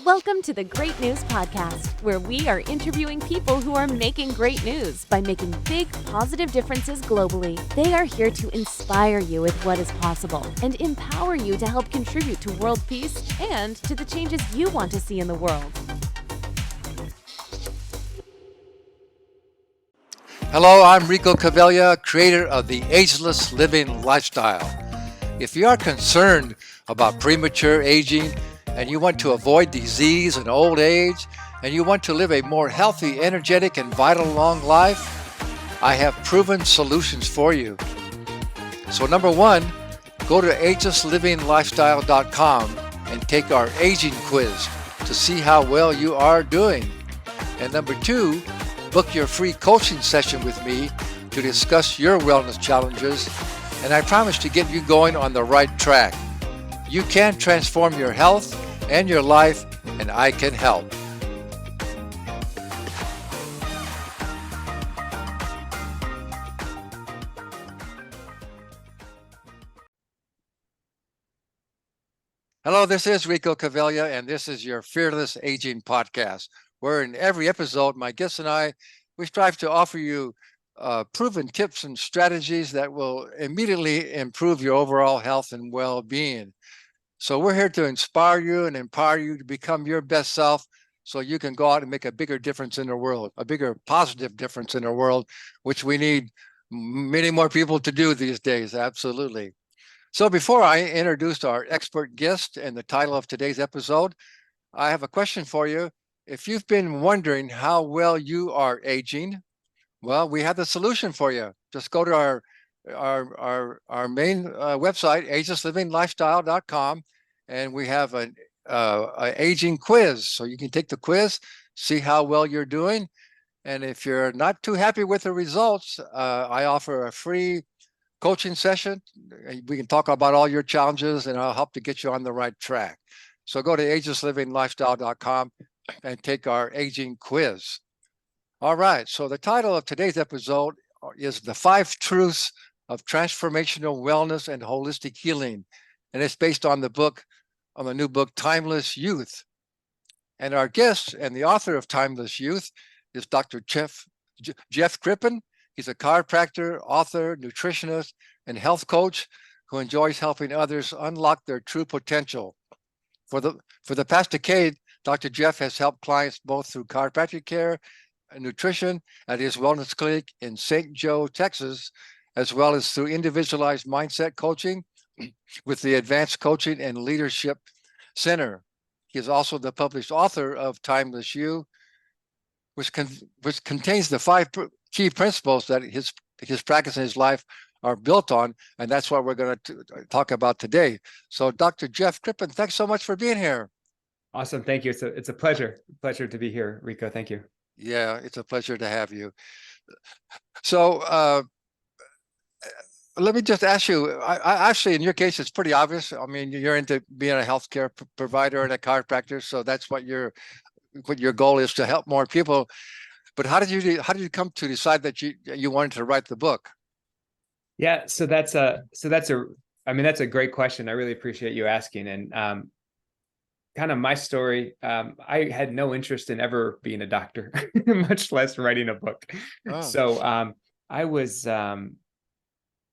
Welcome to the Great News Podcast, where we are interviewing people who are making great news by making big, positive differences globally. They are here to inspire you with what is possible and empower you to help contribute to world peace and to the changes you want to see in the world. Hello, I'm Rico Cavella, creator of the Ageless Living Lifestyle. If you are concerned about premature aging and you want to avoid disease and old age, and you want to live a more healthy, energetic, and vital long life, I have proven solutions for you. So number one, go to agelesslivinglifestyle.com and take our aging quiz to see how well you are doing. And number two, book your free coaching session with me to discuss your wellness challenges, and I promise to get you going on the right track. You can transform your health and your life, and I can help. Hello, this is Rico Cavella, and this is your Fearless Aging Podcast, where in every episode, my guests and I, we strive to offer you proven tips and strategies that will immediately improve your overall health and well-being. So we're here to inspire you and empower you to become your best self so you can go out and make a bigger difference in the world, a bigger positive difference in the world, which we need many more people to do these days. Absolutely. So before I introduce our expert guest and the title of today's episode, I have a question for you. If you've been wondering how well you are aging, well, we have the solution for you. Just go to our main website, agelesslivinglifestyle.com, and we have an aging quiz. So you can take the quiz, see how well you're doing. And if you're not too happy with the results, I offer a free coaching session. We can talk about all your challenges, and I'll help to get you on the right track. So go to agelesslivinglifestyle.com and take our aging quiz. All right, so the title of today's episode is The 5 Truths of Transformational Wellness and Holistic Healing. And it's based on the new book, Timeless Youth. And our guest and the author of Timeless Youth is Dr. Jeff Crippen. He's a chiropractor, author, nutritionist, and health coach who enjoys helping others unlock their true potential. For the past decade, Dr. Jeff has helped clients both through chiropractic care and nutrition at his wellness clinic in St. Joe, Texas, as well as through individualized mindset coaching with the Advanced Coaching and Leadership Center. He is also the published author of Timeless You, which contains the 5 key principles that his practice and his life are built on, and that's what we're going to talk about today. So, Dr. Jeff Crippen, thanks so much for being here. Awesome, thank you. It's a pleasure to be here, Rico. Thank you. Yeah, it's a pleasure to have you. So, let me just ask you. I actually, in your case, it's pretty obvious. I mean, you're into being a healthcare provider and a chiropractor, so that's what your goal is, to help more people. But how did you come to decide that you wanted to write the book? Yeah, so that's a great question. I really appreciate you asking. And kind of my story, I had no interest in ever being a doctor, much less writing a book. Oh. So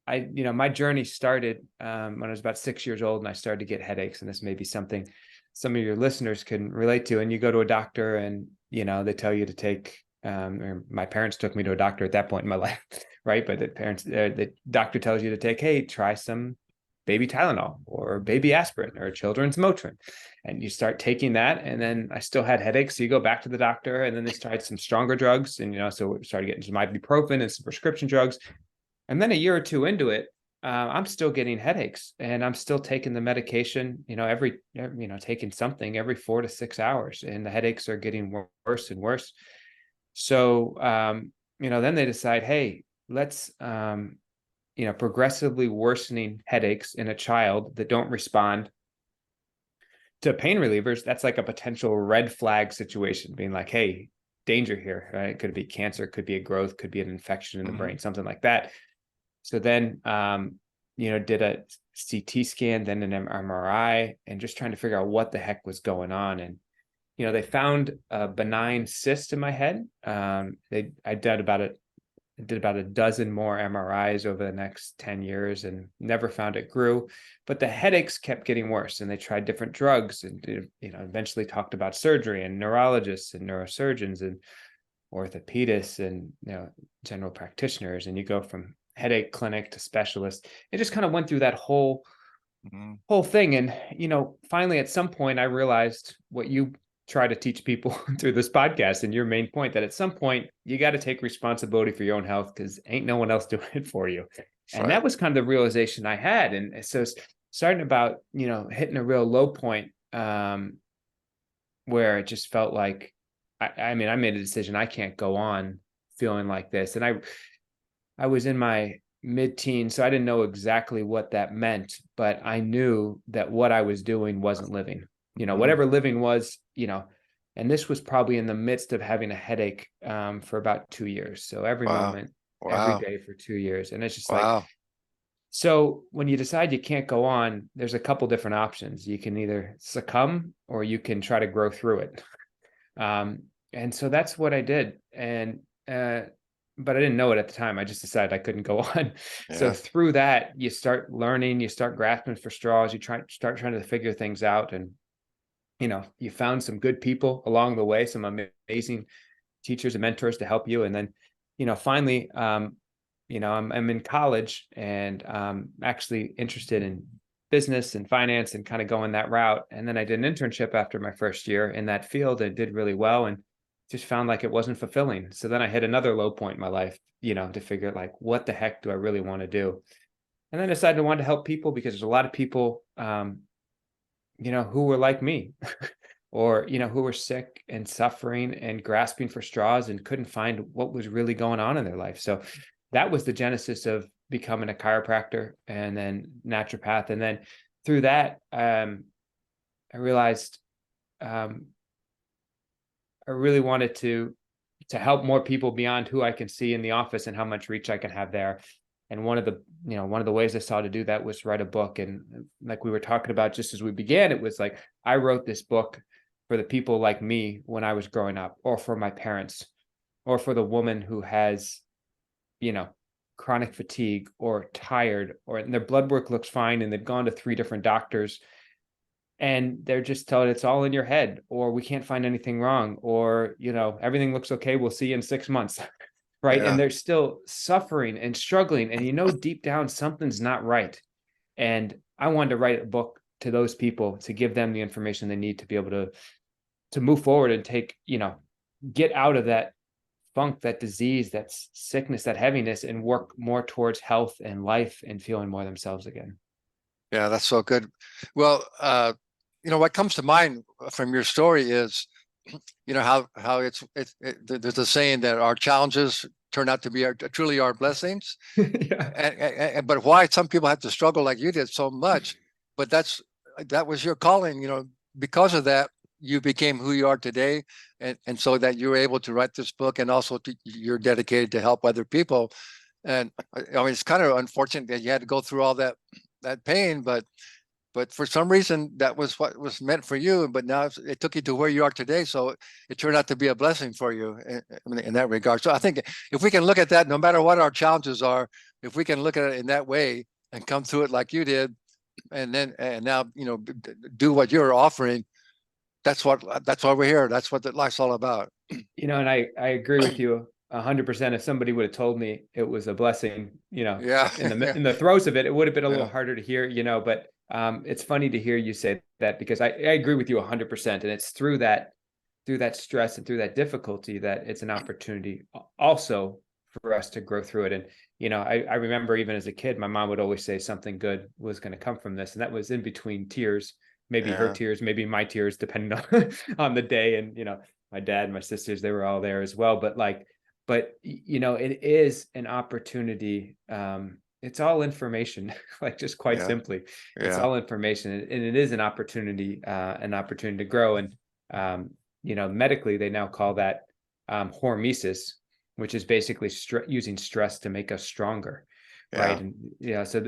my journey started when I was about 6 years old, and I started to get headaches. And this may be something some of your listeners can relate to. And you go to a doctor, and they tell you to take. Or my parents took me to a doctor at that point in my life, right? But the doctor tells you to take, hey, try some baby Tylenol or baby aspirin or children's Motrin. And you start taking that. And then I still had headaches. So you go back to the doctor, and then they tried some stronger drugs. And, so we started getting some ibuprofen and some prescription drugs. And then a year or two into it, I'm still getting headaches, and I'm still taking the medication, taking something every 4 to 6 hours, and the headaches are getting worse and worse. So, then they decide, hey, let's, progressively worsening headaches in a child that don't respond to pain relievers. That's like a potential red flag situation, being like, hey, danger here, right? It could be cancer, could be a growth, could be an infection in the brain, something like that. So then, did a CT scan, then an MRI, and just trying to figure out what the heck was going on. And they found a benign cyst in my head. I did about a dozen more MRIs over the next 10 years and never found it grew, but the headaches kept getting worse, and they tried different drugs and eventually talked about surgery and neurologists and neurosurgeons and orthopedists and general practitioners, and you go from headache clinic to specialist. It just kind of went through that whole thing. And finally at some point I realized what you try to teach people through this podcast and your main point, that at some point you got to take responsibility for your own health, because ain't no one else doing it for you. That's and right. That was kind of the realization I had. And so starting about hitting a real low point, where it just felt like I made a decision. I can't go on feeling like this. And I was in my mid-teens, so I didn't know exactly what that meant, but I knew that what I was doing wasn't living. Whatever living was, and this was probably in the midst of having a headache for about 2 years. So every moment, every day for 2 years. And it's just like, so when you decide you can't go on, there's a couple different options. You can either succumb or you can try to grow through it. And so that's what I did. And, but I didn't know it at the time. I just decided I couldn't go on. Yeah. So through that, you start learning, you start grasping for straws, you start trying to figure things out. And, you found some good people along the way, some amazing teachers and mentors to help you. And then, finally, I'm in college and actually interested in business and finance and kind of going that route. And then I did an internship after my first year in that field and did really well, and just found like it wasn't fulfilling. So then I hit another low point in my life, to figure like, what the heck do I really want to do? And then I decided I wanted to help people, because there's a lot of people, who were like me or, who were sick and suffering and grasping for straws and couldn't find what was really going on in their life. So that was the genesis of becoming a chiropractor and then naturopath. And then through that, I realized I really wanted to help more people beyond who I can see in the office and how much reach I can have there. And one of the ways I saw to do that was write a book. And like we were talking about just as we began, it was like, I wrote this book for the people like me when I was growing up, or for my parents, or for the woman who has, chronic fatigue or tired, or their blood work looks fine and they've gone to 3 different doctors and they're just told it's all in your head, or we can't find anything wrong, or, everything looks okay, we'll see you in 6 months. Right. Yeah. And they're still suffering and struggling. And, deep down, something's not right. And I wanted to write a book to those people to give them the information they need to be able to move forward and take, get out of that funk, that disease, that sickness, that heaviness, and work more towards health and life and feeling more themselves again. Yeah, that's so good. Well, what comes to mind from your story is, how there's a saying that our challenges turn out to be truly our blessings. Yeah. But why some people have to struggle like you did so much, but that was your calling. Because of that, you became who you are today, and so that you were able to write this book, and also you're dedicated to help other people. And it's kind of unfortunate that you had to go through all that pain, but for some reason that was what was meant for you. But now it took you to where you are today, so it turned out to be a blessing for you in that regard. So I think if we can look at that, no matter what our challenges are, if we can look at it in that way and come through it like you did, and now do what you're offering, that's why we're here. That's what life's all about. And I agree with you 100%. If somebody would have told me it was a blessing, Yeah. in the throes of it, it would have been a little Yeah. harder to hear, but it's funny to hear you say that, because I agree with you 100%. And it's through that stress and through that difficulty that it's an opportunity also for us to grow through it. And, I remember even as a kid, my mom would always say something good was going to come from this. And that was in between tears, maybe her tears, maybe my tears, depending on the day. And, my dad and my sisters, they were all there as well. But it is an opportunity. It's all information, like just quite simply, it's all information, and it is an opportunity to grow. And, medically, they now call that hormesis, which is basically using stress to make us stronger. right? And so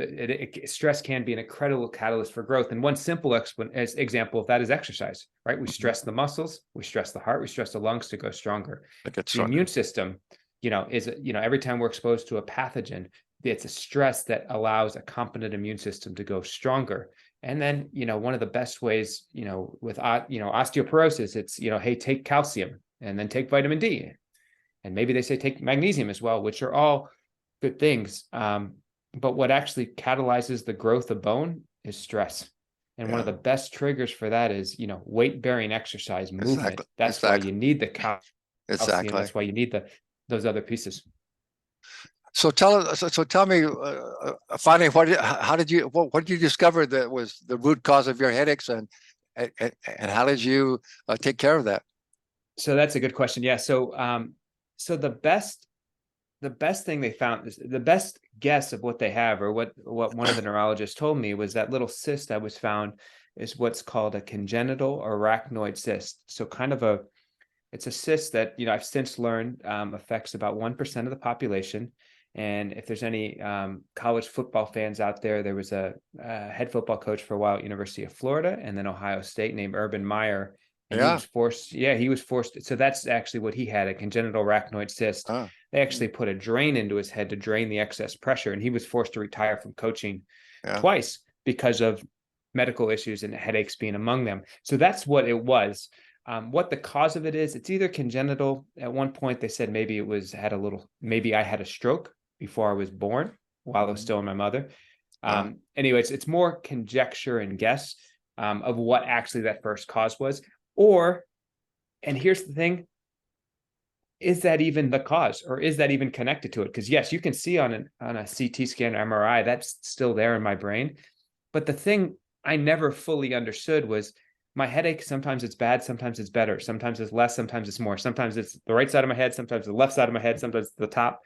stress can be an incredible catalyst for growth. And one simple example of that is exercise, right? We stress the muscles, we stress the heart, we stress the lungs to go stronger. The immune system, is every time we're exposed to a pathogen, it's a stress that allows a competent immune system to go stronger. And then, one of the best ways, with osteoporosis, it's, hey, take calcium and then take vitamin D. And maybe they say take magnesium as well, which are all good things. But what actually catalyzes the growth of bone is stress. And one of the best triggers for that is, weight-bearing exercise, movement. That's why you need the calcium. That's why you need those other pieces. So tell me, finally, what did you discover that was the root cause of your headaches, and how did you take care of that? So that's a good question. Yeah. So the best thing they found is the best guess of what they have, or what one of the neurologists told me, was that little cyst that was found is what's called a congenital arachnoid cyst. So it's a cyst that, I've since learned affects about 1% of the population. And if there's any college football fans out there, there was a head football coach for a while at University of Florida and then Ohio State named Urban Meyer. And he was forced. So that's actually what he had, a congenital arachnoid cyst. They actually put a drain into his head to drain the excess pressure. And he was forced to retire from coaching twice because of medical issues and headaches being among them. So that's what it was. What the cause of it is, it's either congenital. At one point, they said maybe maybe I had a stroke before I was born while I was still in my mother. Anyway, it's more conjecture and guess of what actually that first cause was. And here's the thing, is that even the cause, or is that even connected to it? Because yes, you can see on a CT scan or MRI, that's still there in my brain. But the thing I never fully understood was my headache, sometimes it's bad, sometimes it's better. Sometimes it's less, sometimes it's more. Sometimes it's the right side of my head, sometimes the left side of my head, sometimes it's the top.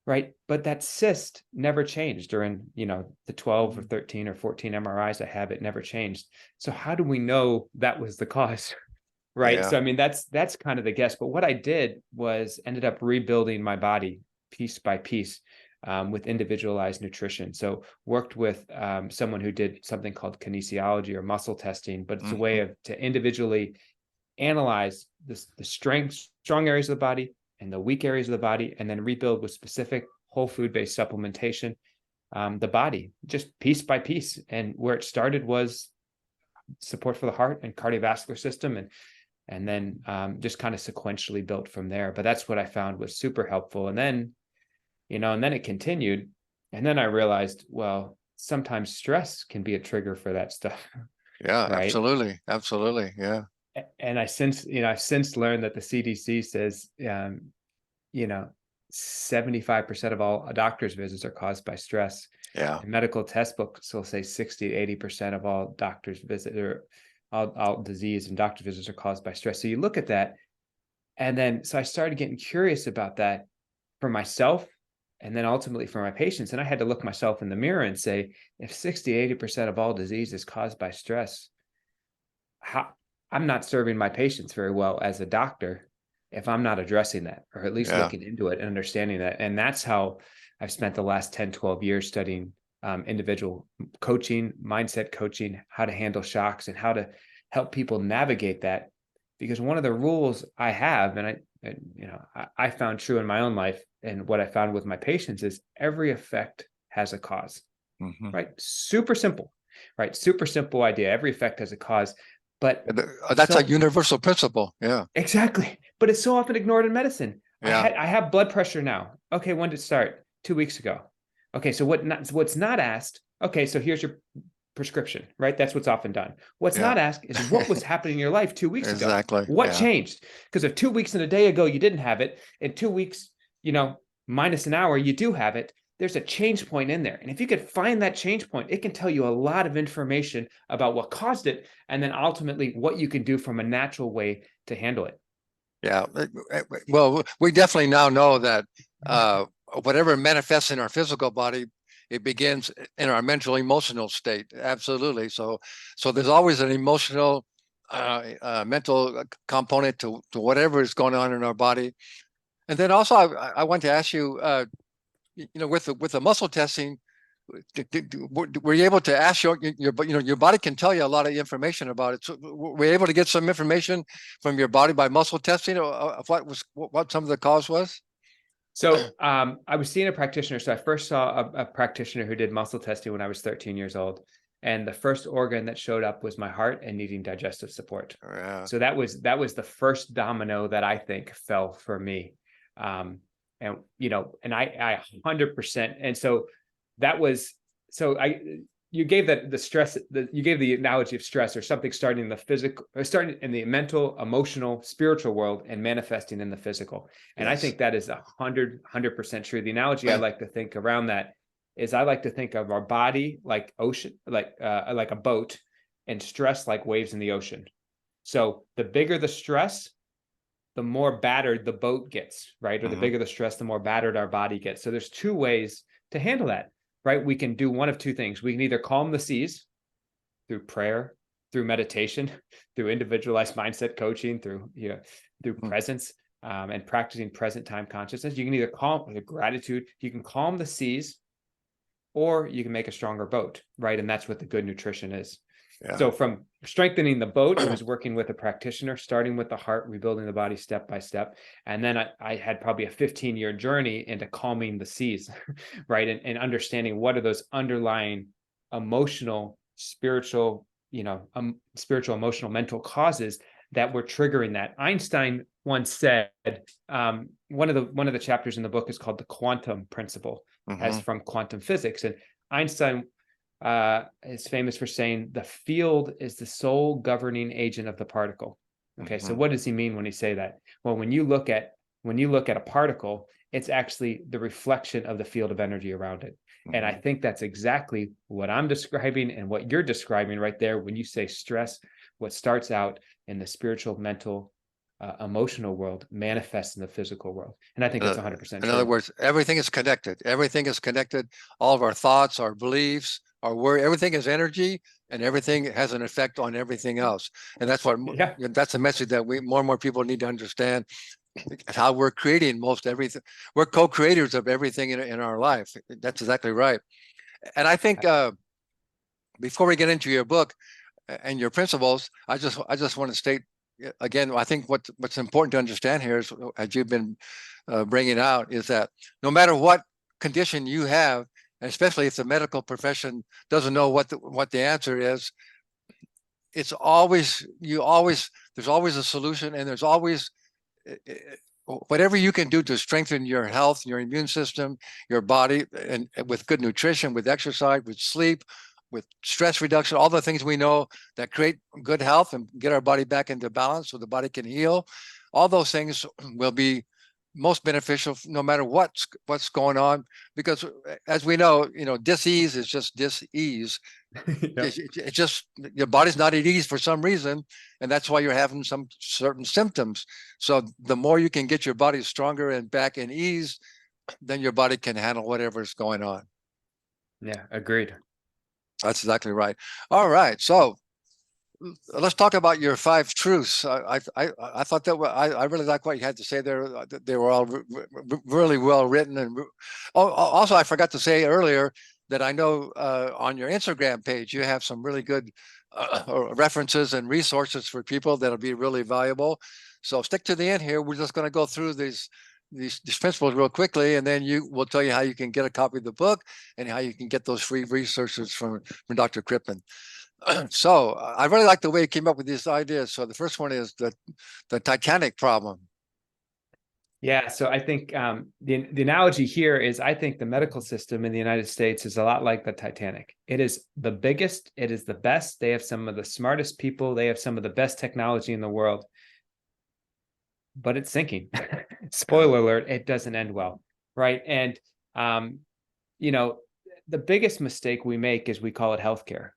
Right. But that cyst never changed during, the 12 or 13 or 14 MRIs I have. It never changed. So how do we know that was the cause? Right. So, I mean, that's kind of the guess. But what I did was ended up rebuilding my body piece by piece with individualized nutrition. So worked with someone who did something called kinesiology or muscle testing, but it's a way to individually analyze the strong areas of the body and the weak areas of the body, and then rebuild with specific whole food-based supplementation, the body, just piece by piece. And where it started was support for the heart and cardiovascular system, and then just kind of sequentially built from there. But that's what I found was super helpful. And then, and then it continued. And then I realized, well, sometimes stress can be a trigger for that stuff. Yeah, right? Absolutely. Yeah. And I've since learned that the CDC says, 75% of all doctor's visits are caused by stress. Yeah. And medical test books will say 60 to 80% of all doctor's visits, or all disease and doctor's visits, are caused by stress. So you look at that, and then so I started getting curious about that for myself, and then ultimately for my patients. And I had to look myself in the mirror and say, if 60, 80% of all disease is caused by stress, I'm not serving my patients very well as a doctor if I'm not addressing that, or at least looking into it and understanding that. And that's how I've spent the last 10, 12 years studying individual coaching, mindset coaching, how to handle shocks, and how to help people navigate that. Because one of the rules I have, and I found true in my own life, and what I found with my patients, is every effect has a cause, right? Super simple, right? Super simple idea. Every effect has a cause. But that's a universal principle. Yeah, exactly. But it's so often ignored in medicine. Yeah. I have blood pressure now. Okay, when did it start? 2 weeks ago. Okay, so what's not asked? Okay, so here's your prescription, right? That's what's often done. What's not asked is what was happening in your life 2 weeks ago. Exactly. What changed? Because if 2 weeks and a day ago you didn't have it, and 2 weeks, minus an hour, you do have it. There's a change point in there. And if you could find that change point, it can tell you a lot of information about what caused it, and then ultimately what you can do from a natural way to handle it. Yeah. Well, we definitely now know that whatever manifests in our physical body, it begins in our mental, emotional state. Absolutely. So there's always an emotional, mental component to whatever is going on in our body. And then also, I want to ask you, with the muscle testing, were you able to ask your body can tell you a lot of information about it? So were you able to get some information from your body by muscle testing of what some of the cause was? So I was seeing a practitioner. So I first saw a practitioner who did muscle testing when I was 13 years old. And the first organ that showed up was my heart and needing digestive support. Yeah. So that was the first domino that I think fell for me. And I 100%. And so that was, you gave you gave the analogy of stress, or something starting in the physical, or starting in the mental, emotional, spiritual world and manifesting in the physical. And Yes. I think that is 100% true. The analogy I like to think around that is, I like to think of our body like ocean, like a boat, and stress like waves in the ocean. So the bigger the stress, the more battered the boat gets, right? Or the bigger the stress, the more battered our body gets. So there's two ways to handle that, right? We can do one of two things. We can either calm the seas through prayer, through meditation, through individualized mindset coaching, through presence, and practicing present time consciousness. You can either calm with gratitude, you can calm the seas, or you can make a stronger boat, right? And that's what the good nutrition is. Yeah. So from strengthening the boat, I was working with a practitioner, starting with the heart, rebuilding the body step by step. And then I had probably a 15-year journey into calming the seas, right? And understanding what are those underlying emotional, spiritual, emotional, mental causes that were triggering that. Einstein once said, one of the chapters in the book is called the quantum principle, as from quantum physics. And Einstein is famous for saying the field is the sole governing agent of the particle. Okay, so what does he mean when he say that? Well, when you look at a particle, it's actually the reflection of the field of energy around it. And I think that's exactly what I'm describing and what you're describing right there when you say stress. What starts out in the spiritual, mental, emotional world manifests in the physical world. And I think that's 100% true. In other words, everything is connected. Everything is connected. All of our thoughts, our beliefs, our worry, everything is energy, and everything has an effect on everything else. And that's that's a message that more and more people need to understand, how we're creating most everything. We're co-creators of everything in our life. That's exactly right. And I think before we get into your book and your principles, I just want to state again, I think what's important to understand here is, as you've been bringing out, is that no matter what condition you have, and especially if the medical profession doesn't know what the answer is, it's always there's always a solution, and there's always whatever you can do to strengthen your health, your immune system, your body, and with good nutrition, with exercise, with sleep, with stress reduction, all the things we know that create good health and get our body back into balance so the body can heal. All those things will be most beneficial no matter what's going on, because as we know, dis-ease is just dis-ease. It's just your body's not at ease for some reason, and that's why you're having some certain symptoms. So the more you can get your body stronger and back in ease, then your body can handle whatever's going on. Yeah, agreed. That's exactly right. All right, so let's talk about your 5 truths. I thought that I really like what you had to say there. They were all really well written. And also, I forgot to say earlier that I know on your Instagram page you have some really good references and resources for people that'll be really valuable. So stick to the end here. We're just going to go through these principles real quickly, and then we'll tell you how you can get a copy of the book and how you can get those free resources from Dr. Crippen. So I really like the way he came up with these ideas. So the first one is the Titanic problem. Yeah, so I think the analogy here is, I think the medical system in the United States is a lot like the Titanic. It is the biggest, it is the best. They have some of the smartest people. They have some of the best technology in the world. But it's sinking. Spoiler alert, it doesn't end well, right? And, the biggest mistake we make is we call it healthcare.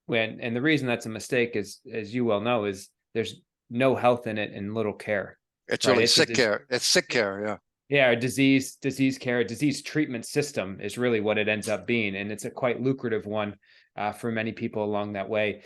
And the reason that's a mistake is, as you well know, is there's no health in it and little care. It's really sick care. It's sick care, yeah. Yeah, a disease care, disease treatment system is really what it ends up being. And it's a quite lucrative one for many people along that way.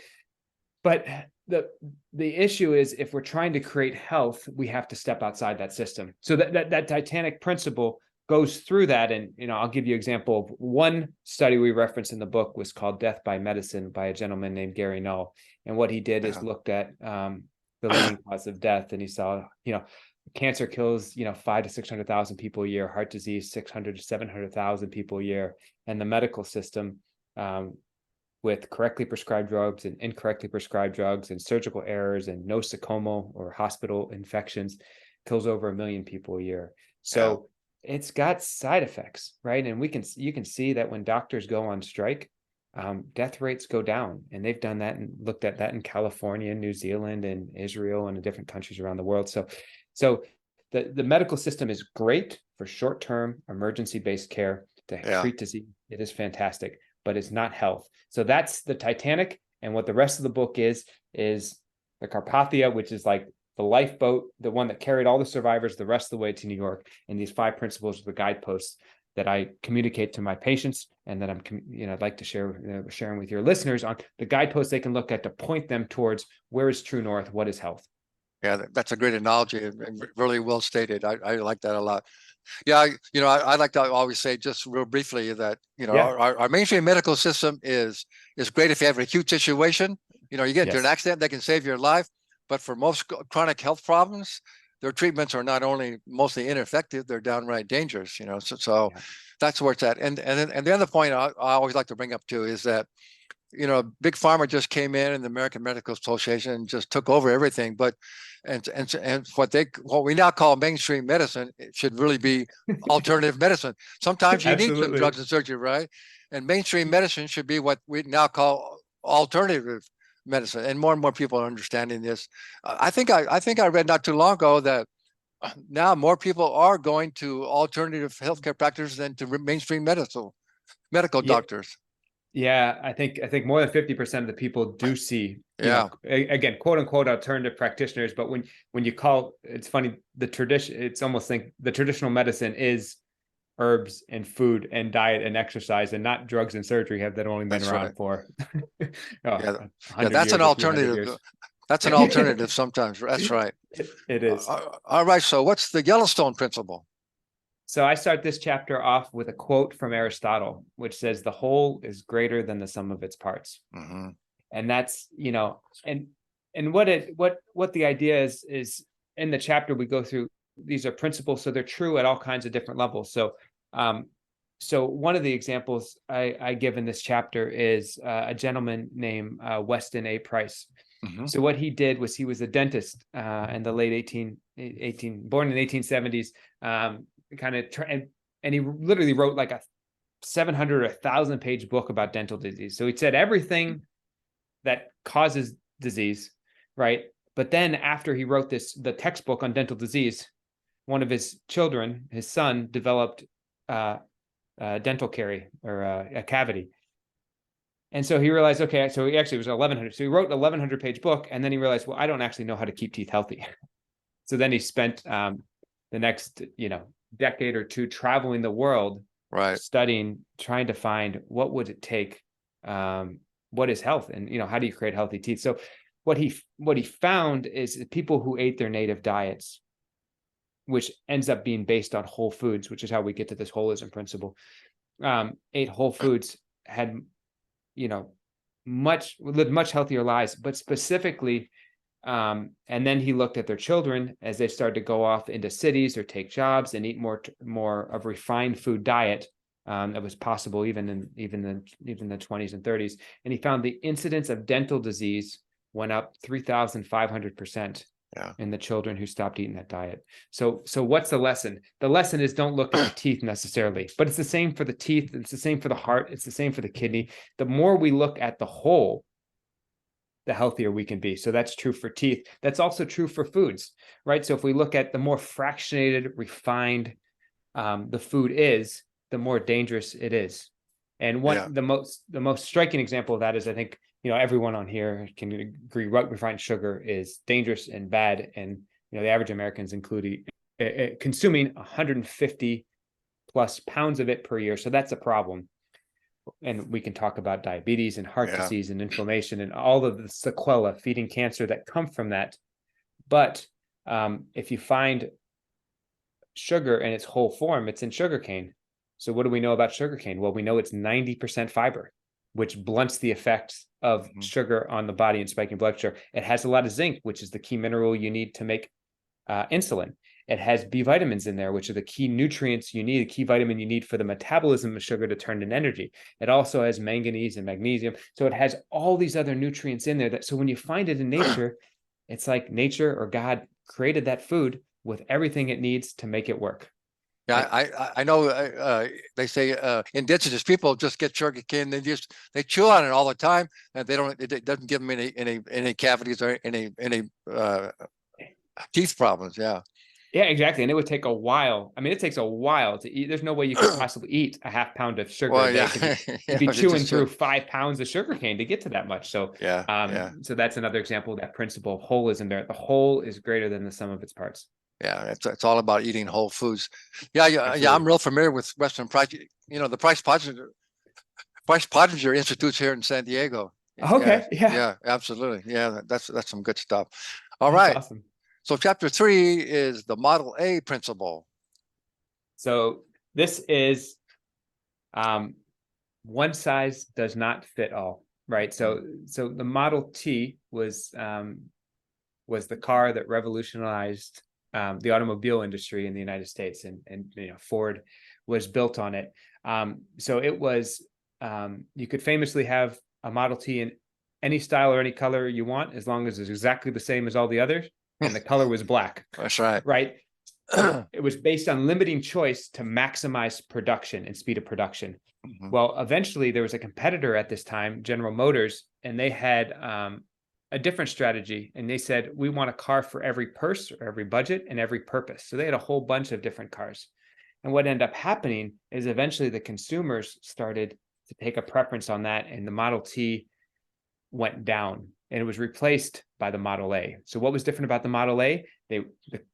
But the issue is, if we're trying to create health, we have to step outside that system. So that Titanic principle goes through that. And, I'll give you an example of one study we referenced in the book was called Death by Medicine by a gentleman named Gary Null. And what he did is looked at the leading cause of death. And he saw, cancer kills, 500,000 to 600,000 people a year, heart disease, 600,000 to 700,000 people a year. And the medical system, with correctly prescribed drugs and incorrectly prescribed drugs and surgical errors and nosocomial or hospital infections, kills over 1 million people a year. So it's got side effects, right? And you can see that when doctors go on strike, death rates go down. And they've done that and looked at that in California, New Zealand, and Israel, and in different countries around the world. So the medical system is great for short-term emergency-based care to treat disease. It is fantastic, but it's not health. So that's the Titanic. And what the rest of the book is the Carpathia, which is like the lifeboat, the one that carried all the survivors the rest of the way to New York. And these 5 principles are the guideposts that I communicate to my patients, and that I'd like to sharing with your listeners on the guideposts they can look at to point them towards where is true north, what is health. Yeah, that's a great analogy and really well stated. I like that a lot. Yeah, I like to always say just real briefly that, our mainstream medical system is great if you have an acute situation. You get into an accident, they can save your life. But for most chronic health problems, their treatments are not only mostly ineffective, they're downright dangerous, So that's where it's at. And the other point I always like to bring up too is that, Big Pharma just came in, and the American Medical Association, and just took over everything. But and what we now call mainstream medicine, it should really be alternative medicine. Sometimes you need some drugs and surgery, right? And mainstream medicine should be what we now call alternative medicine, and more people are understanding this. I think I read not too long ago that now more people are going to alternative healthcare practices than to mainstream medical doctors. Yeah, I think more than 50% of the people do see, again, quote unquote alternative practitioners. But when you call, it's funny, it's almost like the traditional medicine is herbs and food and diet and exercise, and not drugs and surgery that only been around for that's an alternative. That's an alternative sometimes. That's right. It is. All right. So what's the Yellowstone principle? So I start this chapter off with a quote from Aristotle, which says the whole is greater than the sum of its parts. Mm-hmm. And that's, and what the idea is in the chapter we go through, these are principles, so they're true at all kinds of different levels. So one of the examples I give in this chapter is a gentleman named Weston A. Price. Mm-hmm. So what he did was he was a dentist in the late born in the 1870s, and he literally wrote like a 700 or 1,000 page book about dental disease. So he said everything that causes disease, right? But then after he wrote the textbook on dental disease, one of his children, his son, developed dental carie or a cavity. And so he realized, okay, so he actually was 1,100. So he wrote an 1,100 page book, and then he realized, well, I don't actually know how to keep teeth healthy. So then he spent the next, decade or two traveling the world, studying, trying to find what would it take, what is health, and how do you create healthy teeth. So what he found is people who ate their native diets, which ends up being based on whole foods, which is how we get to this holism principle, ate whole foods, had lived much healthier lives. But specifically, and then he looked at their children as they started to go off into cities or take jobs and eat more of refined food diet that was possible even in the 20s and 30s. And he found the incidence of dental disease went up 3,500% in the children who stopped eating that diet. So what's the lesson? The lesson is don't look at the teeth necessarily, but it's the same for the teeth. It's the same for the heart. It's the same for the kidney. The more we look at the whole, the healthier we can be. So that's true for teeth. That's also true for foods, right? So if we look at the more fractionated, refined the food is, the more dangerous it is. And the most striking example of that is, I think, everyone on here can agree, refined sugar is dangerous and bad. And, the average American's consuming 150 plus pounds of it per year. So that's a problem. And we can talk about diabetes and heart disease and inflammation and all of the sequelae, feeding cancer, that come from that. But if you find sugar in its whole form, it's in sugarcane. So what do we know about sugarcane? Well, we know it's 90% fiber, which blunts the effects of sugar on the body and spiking blood sugar. It has a lot of zinc, which is the key mineral you need to make insulin. It has B vitamins in there, which are the key nutrients you need, the key vitamin you need for the metabolism of sugar to turn into energy. It also has manganese and magnesium. So it has all these other nutrients in there that, so when you find it in nature, it's like nature or God created that food with everything it needs to make it work. Yeah, I know. They say indigenous people just get sugar cane. They chew on it all the time, and it doesn't give them any cavities or any teeth problems. Yeah. Yeah, exactly. And it would take a while. I mean, it takes a while to eat. There's no way you could possibly eat a half pound of sugar a day. Yeah. You'd be chewing through 5 pounds of sugar cane to get to that much. So yeah. So that's another example of that principle of whole is in there. The whole is greater than the sum of its parts. Yeah, it's all about eating whole foods. Yeah. I'm real familiar with Western Price. The Price Pottenger Institute's here in San Diego. Okay. Yeah, absolutely. Yeah, that's some good stuff. All That's right. awesome. So chapter 3 is the Model A principle. So this is one size does not fit all, right? So the Model T was the car that revolutionized the automobile industry in the United States, and Ford was built on it. So it was you could famously have a Model T in any style or any color you want, as long as it's exactly the same as all the others, and the color was black. That's right. Right. So it was based on limiting choice to maximize production and speed of production. Well, eventually there was a competitor at this time, General Motors, and they had a different strategy. And they said, we want a car for every purse or every budget and every purpose. So they had a whole bunch of different cars. And what ended up happening is eventually the consumers started to take a preference on that, and the Model T went down and it was replaced by the Model A. So what was different about the Model A? The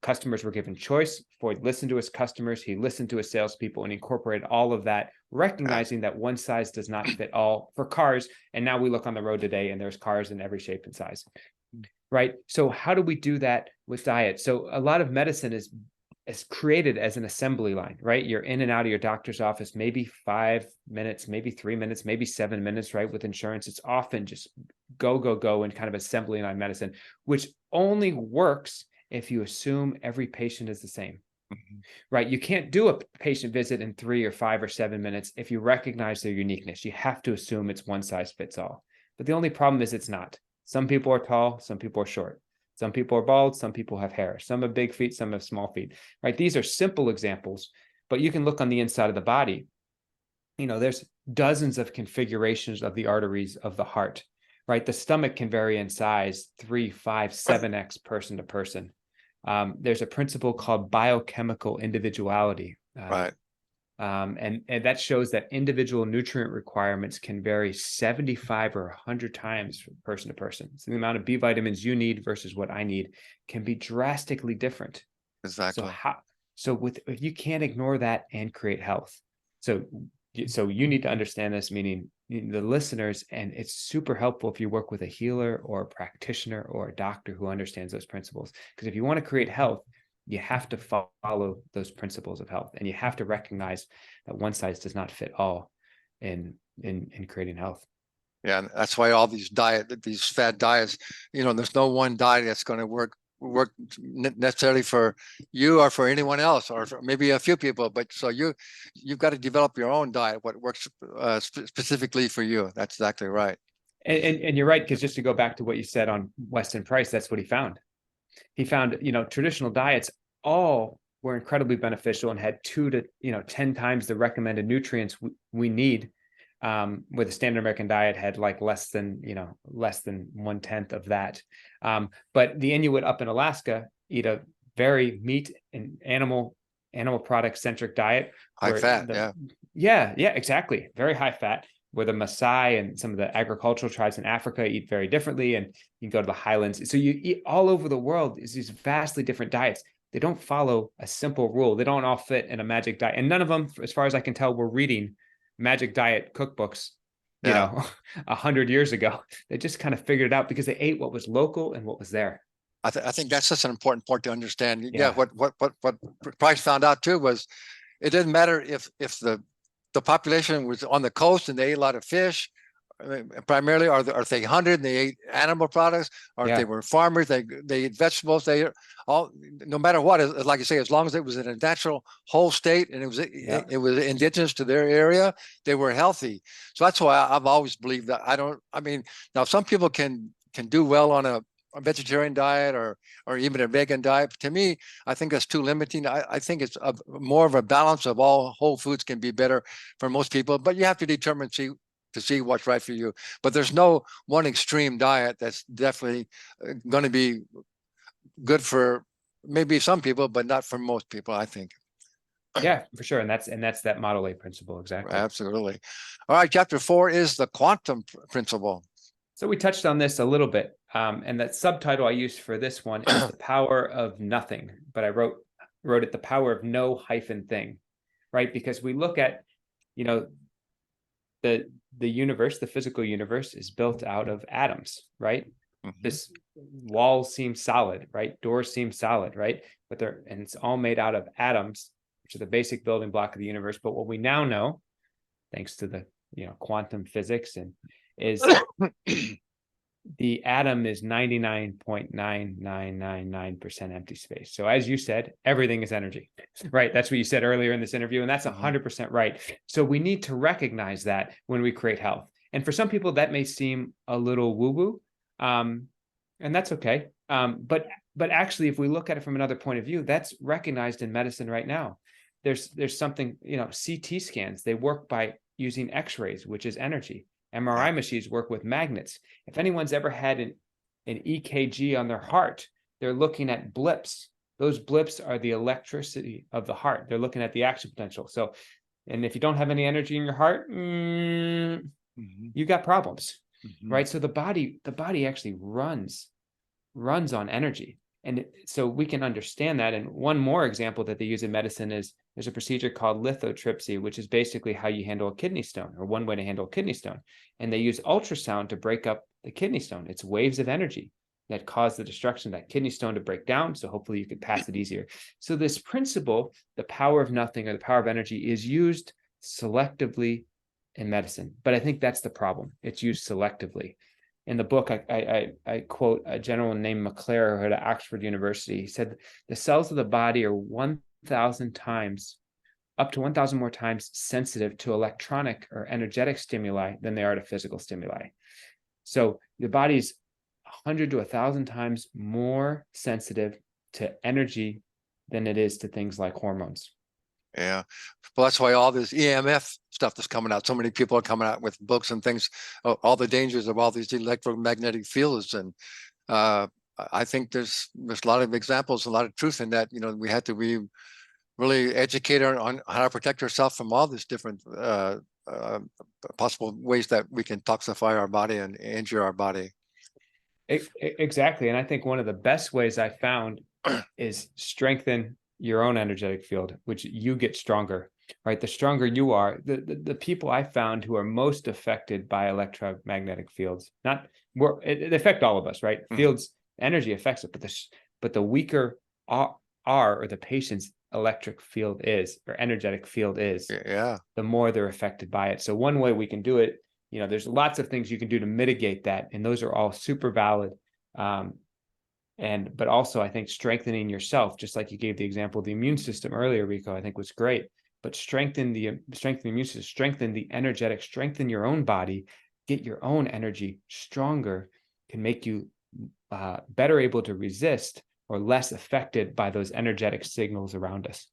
customers were given choice. Ford listened to his customers. He listened to his salespeople and incorporated all of that, recognizing that one size does not fit all for cars. And now we look on the road today and there's cars in every shape and size, right? So how do we do that with diet? So a lot of medicine is created as an assembly line, right? You're in and out of your doctor's office, maybe 5 minutes, maybe 3 minutes, maybe 7 minutes, right? With insurance, it's often just go and kind of assembly line medicine, which only works if you assume every patient is the same, right? You can't do a patient visit in 3 or 5 or 7 minutes if you recognize their uniqueness. You have to assume it's one size fits all. But the only problem is it's not. Some people are tall, some people are short. Some people are bald, some people have hair. Some have big feet, some have small feet, right? These are simple examples, but you can look on the inside of the body. There's dozens of configurations of the arteries of the heart, right? The stomach can vary in size 3, 5, 7x person to person. There's a principle called biochemical individuality. Right. And that shows that individual nutrient requirements can vary 75 or 100 times from person to person. So the amount of B vitamins you need versus what I need can be drastically different. Exactly. If you can't ignore that and create health. So you need to understand this, meaning the listeners, and it's super helpful if you work with a healer or a practitioner or a doctor who understands those principles. Because if you want to create health, you have to follow those principles of health, and you have to recognize that one size does not fit all in creating health. Yeah, and that's why all these fad diets, there's no one diet that's going to work necessarily for you or for anyone else, or for maybe a few people. But so you've got to develop your own diet, what works specifically for you. That's exactly right. And you're right, because just to go back to what you said on Weston Price, that's what he found. He found, traditional diets all were incredibly beneficial and had 2 to 10 times the recommended nutrients we need. Where the standard American diet had like less than 1/10 of that. But the Inuit up in Alaska eat a very meat and animal product centric diet. High fat, yeah, exactly. Very high fat. Where the Maasai and some of the agricultural tribes in Africa eat very differently, and you go to the highlands. So you eat all over the world is these vastly different diets. They don't follow a simple rule. They don't all fit in a magic diet, and none of them, as far as I can tell, were reading magic diet cookbooks, 100 years ago. They just kind of figured it out because they ate what was local and what was there. I think that's just an important point to understand. Yeah. What Price found out too was it didn't matter if the population was on the coast and they ate a lot of fish, primarily, or if they hunted and they ate animal products, or if they were farmers, they ate vegetables, they all, no matter what, like you say, as long as it was in a natural whole state and it was indigenous to their area, they were healthy. So that's why I've always believed that. I mean, now some people can do well on a vegetarian diet or even a vegan diet. But to me, I think that's too limiting. I think it's more of a balance of all whole foods can be better for most people, but you have to determine to see what's right for you. But there's no one extreme diet that's definitely going to be good for maybe some people, but not for most people, I think. Yeah, for sure. And that's that Model A principle. Exactly. Absolutely. All right. Chapter 4 is the quantum principle. So we touched on this a little bit. And that subtitle I used for this one is the power of nothing, but I wrote it the power of no hyphen thing, right? Because we look at, you know, the universe, the physical universe is built out of atoms, right? Mm-hmm. This walls seem solid, right? Doors seem solid, right? But and it's all made out of atoms, which are the basic building block of the universe. But what we now know, thanks to the quantum physics, and is the atom is 99.9999% empty space. So as you said, everything is energy, right? That's what you said earlier in this interview, and that's 100% right. So we need to recognize that when we create health. And for some people, that may seem a little woo-woo, and that's okay. But actually, if we look at it from another point of view, that's recognized in medicine right now. There's something, CT scans, they work by using X-rays, which is energy. MRI machines work with magnets. If anyone's ever had an EKG on their heart, they're looking at blips. Those blips are the electricity of the heart. They're looking at the action potential. So, and if you don't have any energy in your heart, you got problems, right? So the body actually runs on energy. And so we can understand that. And one more example that they use in medicine is there's a procedure called lithotripsy, which is basically how you handle a kidney stone, or one way to handle a kidney stone. And they use ultrasound to break up the kidney stone. It's waves of energy that cause the destruction of that kidney stone to break down. So hopefully you can pass it easier. So this principle, the power of nothing or the power of energy, is used selectively in medicine. But I think that's the problem. It's used selectively. In the book, I quote a gentleman named McClare who at Oxford University. He said, the cells of the body are 1,000 times, up to 1,000 more times sensitive to electronic or energetic stimuli than they are to physical stimuli. So the body's 100 to 1,000 times more sensitive to energy than it is to things like hormones. Yeah. Well, that's why all this EMF stuff that's coming out, so many people are coming out with books and things, all the dangers of all these electromagnetic fields. And I think there's a lot of examples, a lot of truth in that. We have to be really educated on how to protect ourselves from all these different possible ways that we can toxify our body and injure our body. Exactly. And I think one of the best ways I found is strengthen your own energetic field, which you get stronger, right? The stronger you are, the people I found who are most affected by electromagnetic fields, it affect all of us, right? Fields, energy affects it, but the weaker or the patient's electric field is, or energetic field is, the more they're affected by it. So one way we can do it, there's lots of things you can do to mitigate that, and those are all super valid. But also, I think strengthening yourself, just like you gave the example of the immune system earlier, Rico, I think was great. But strengthen the immune system, strengthen the energetic, strengthen your own body, get your own energy stronger, can make you better able to resist or less affected by those energetic signals around us.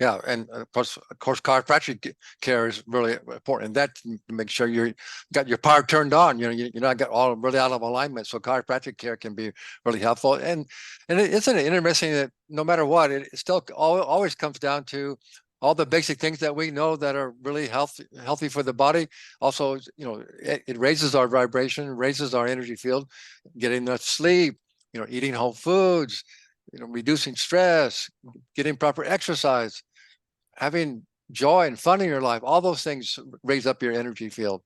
Yeah, and of course, chiropractic care is really important. And that to make sure you got your power turned on. You're not got all really out of alignment. So chiropractic care can be really helpful. And isn't it interesting that no matter what, it still always comes down to all the basic things that we know that are really healthy for the body. Also, it raises our vibration, raises our energy field, getting enough sleep, eating whole foods, reducing stress, getting proper exercise, having joy and fun in your life. All those things raise up your energy field.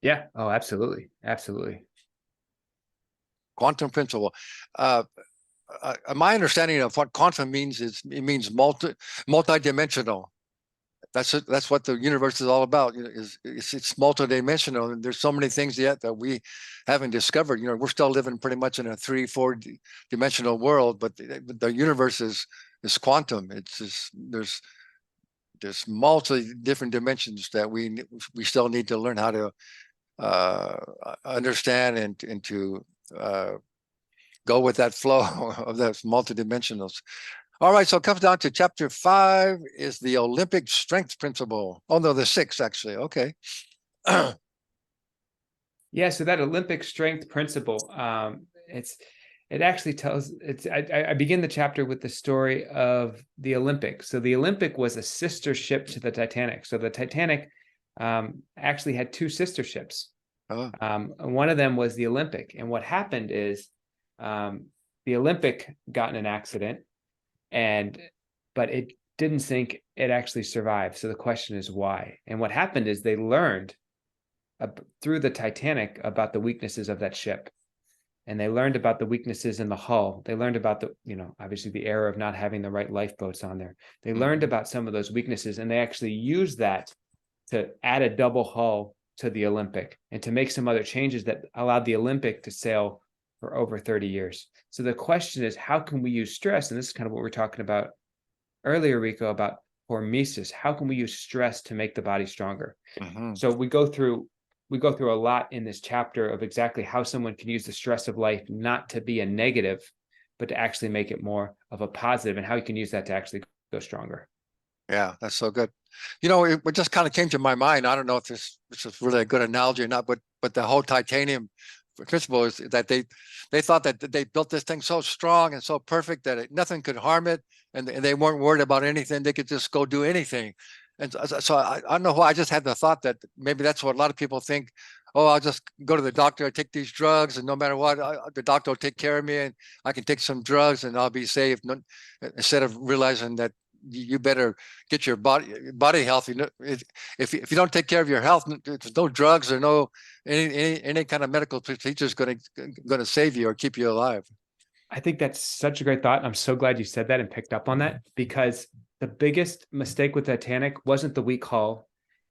Yeah. Oh, absolutely. Absolutely. Quantum principle. My understanding of what quantum means is it means multidimensional. That's what the universe is all about. It's multidimensional, and there's so many things yet that we haven't discovered. We're still living pretty much in a 3-4 dimensional world, but the universe is quantum. It's just there's multi different dimensions that we still need to learn how to understand and to go with that flow of those multidimensionals. All right, so it comes down to chapter 5 is the Olympic strength principle. Oh no, the 6 actually. Okay. Yeah, so that Olympic strength principle, it actually tells I begin the chapter with the story of the Olympic. So the Olympic was a sister ship to the Titanic. So the Titanic actually had 2 sister ships. Oh. One of them was the Olympic, and what happened is the Olympic got in an accident, but it didn't sink. It actually survived. So the question is why? And what happened is they learned through the Titanic about the weaknesses of that ship, and they learned about the weaknesses in the hull. They learned about obviously the error of not having the right lifeboats on there. They learned about some of those weaknesses, and they actually used that to add a double hull to the Olympic and to make some other changes that allowed the Olympic to sail for over 30 years. So the question is, how can we use stress? And this is kind of what we were talking about earlier, Rico, about hormesis. How can we use stress to make the body stronger? Mm-hmm. So we go through a lot in this chapter of exactly how someone can use the stress of life not to be a negative, but to actually make it more of a positive, and how you can use that to actually go stronger. Yeah, that's so good. It just kind of came to my mind. I don't know if this is really a good analogy or not, but the whole titanium principle is that they thought that they built this thing so strong and so perfect that nothing could harm it, and they weren't worried about anything. They could just go do anything. And so I don't know why, I just had the thought that maybe that's what a lot of people think. Oh, I'll just go to the doctor, I take these drugs, and no matter what, the doctor will take care of me, and I can take some drugs and I'll be safe. Instead of realizing that you better get your body healthy. If you don't take care of your health, there's no drugs or no any kind of medical procedure is going to save you or keep you alive. I think that's such a great thought. I'm so glad you said that and picked up on that, because the biggest mistake with Titanic wasn't the weak hull.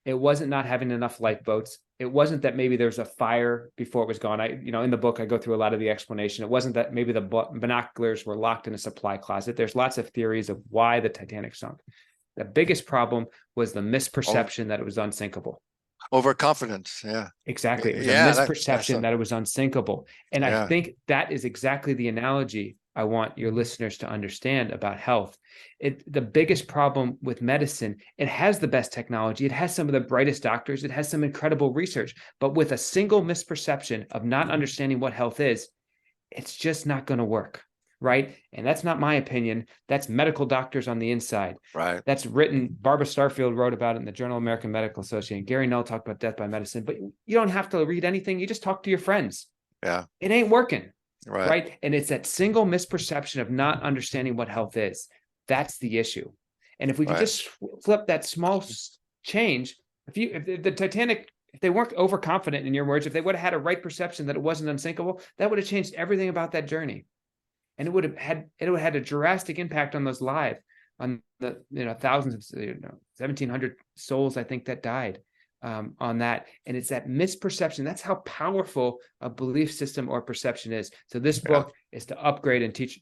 It wasn't not having enough lifeboats. It wasn't that maybe there was a fire before it was gone. In the book, I go through a lot of the explanation. It wasn't that maybe the binoculars were locked in a supply closet. There's lots of theories of why the Titanic sunk. The biggest problem was the misperception that it was unsinkable. Overconfidence. Yeah, exactly. It was a misperception that it was unsinkable. And yeah. I think that is exactly the analogy I want your listeners to understand about health. The biggest problem with medicine, it has the best technology. It has some of the brightest doctors. It has some incredible research, but with a single misperception of not understanding what health is, it's just not going to work. Right. And that's not my opinion. That's medical doctors on the inside. Right. That's written. Barbara Starfield wrote about it in the Journal of American Medical Association. Gary Null talked about death by medicine, but you don't have to read anything. You just talk to your friends. Yeah. It ain't working. Right. And it's that single misperception of not understanding what health is. That's the issue. And if we could just flip that small change, if the Titanic, if they weren't overconfident, in your words, if they would have had a right perception that it wasn't unsinkable, that would have changed everything about that journey. And it would have had a drastic impact on those lives, on the thousands of 1,700 souls, I think, that died on that. And it's that misperception. That's how powerful a belief system or perception is. So this book is to upgrade and teach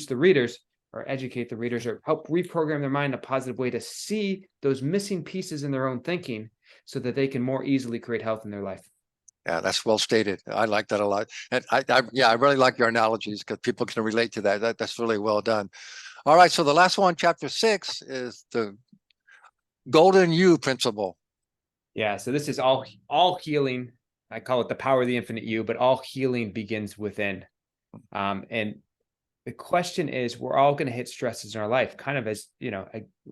the readers, or educate the readers, or help reprogram their mind in a positive way to see those missing pieces in their own thinking, so that they can more easily create health in their life. Yeah, that's well stated. I like that a lot. And I really like your analogies, because people can relate to that. That's really well done. All right. So the last one, chapter 6, is the golden U principle. Yeah. So this is all healing. I call it the power of the infinite U, but all healing begins within. And the question is, we're all going to hit stresses in our life, kind of as,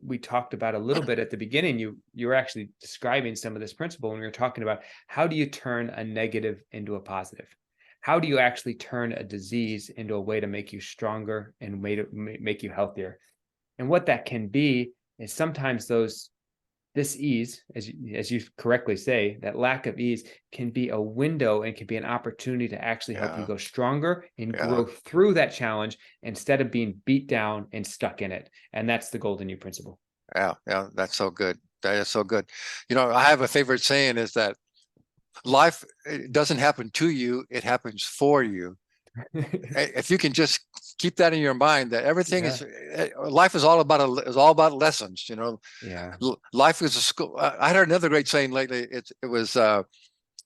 we talked about a little bit at the beginning. You were actually describing some of this principle when we were talking about how do you turn a negative into a positive? How do you actually turn a disease into a way to make you stronger and way to make you healthier? And what that can be is sometimes those this ease, as you correctly say, that lack of ease can be a window and can be an opportunity to actually help you Yeah. go stronger and Yeah. grow through that challenge instead of being beat down and stuck in it. And that's the golden you principle. Yeah. Yeah. That's so good. That is so good. You know, I have a favorite saying is that life doesn't happen to you, it happens for you. If you can just keep that in your mind, that everything Yeah. is life is all about lessons. You know, Yeah. life is a school. I heard another great saying lately. It was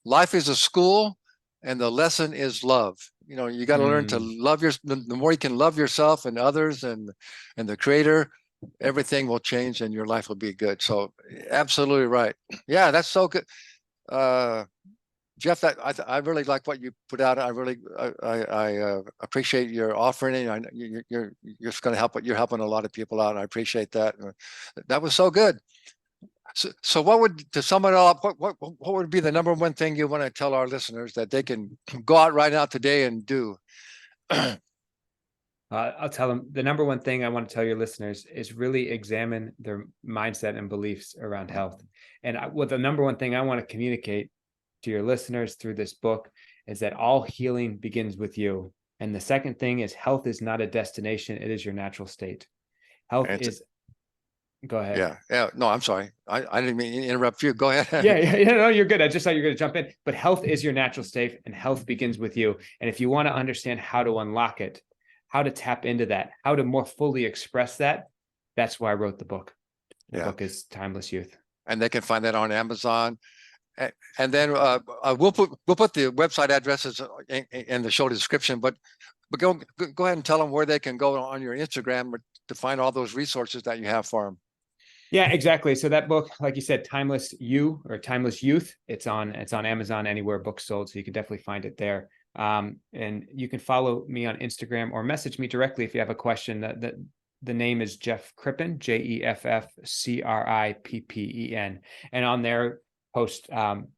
life is a school, and the lesson is love. You know, you got to learn to love the more you can love yourself and others and the Creator, everything will change and your life will be good. So, absolutely right. Yeah, that's so good. Jeff, I really like what you put out. I really I appreciate your offering. You're just going to help. You're helping a lot of people out. And I appreciate that. That was so good. So what would, to sum it all up, what would be the number one thing you want to tell our listeners that they can go out right now today and do? I'll tell them the number one thing I want to tell your listeners is really examine their mindset and beliefs around health. And what the number one thing I want to communicate to your listeners through this book is that all healing begins with you. And the second thing is health is not a destination, it is your natural state. Health is, go ahead. Yeah. No, I'm sorry. I didn't mean to interrupt you. Go ahead. Yeah, no, you're good. I just thought you were going to jump in. But health is your natural state and health begins with you. And if you want to understand how to unlock it, how to tap into that, how to more fully express that, that's why I wrote the book. The book is Timeless Youth. And they can find that on Amazon. And then we'll put the website addresses in the show description, but go ahead and tell them where they can go on your Instagram to find all those resources that you have for them. Yeah, exactly. So that book, like you said, Timeless You or Timeless Youth, it's on Amazon, anywhere books sold. So you can definitely find it there. And you can follow me on Instagram or message me directly if you have a question. The name is Jeff Crippen, JEFFCRIPPEN. And on there, post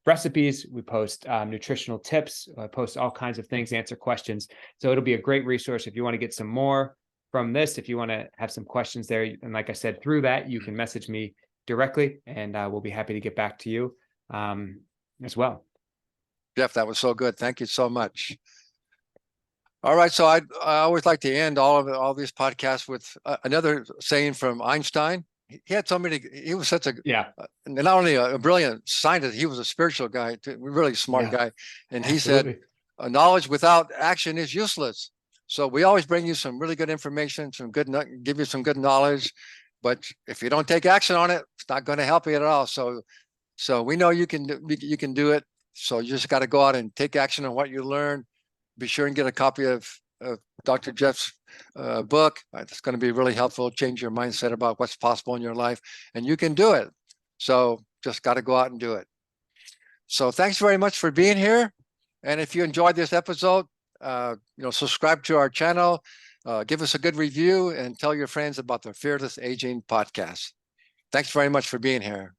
recipes, we post nutritional tips, post all kinds of things, answer questions. So it'll be a great resource if you want to get some more from this, if you want to have some questions there. And like I said, through that, you can message me directly and we'll be happy to get back to you as well. Jeff, that was so good. Thank you so much. All right. So I always like to end all these podcasts with another saying from Einstein. He had so many, he was such a, not only a brilliant scientist, he was a spiritual guy, too, really smart guy. And he said, knowledge without action is useless. So we always bring you some really good information, give you some good knowledge, but if you don't take action on it, it's not going to help you at all. So we know you can do it. So you just got to go out and take action on what you learn. Be sure and get a copy of Dr. Jeff's book. It's going to be really helpful, change your mindset about what's possible in your life, and you can do it. So just got to go out and do it. So thanks very much for being here. And if you enjoyed this episode, subscribe to our channel, give us a good review, and tell your friends about the Fearless Aging podcast. Thanks very much for being here.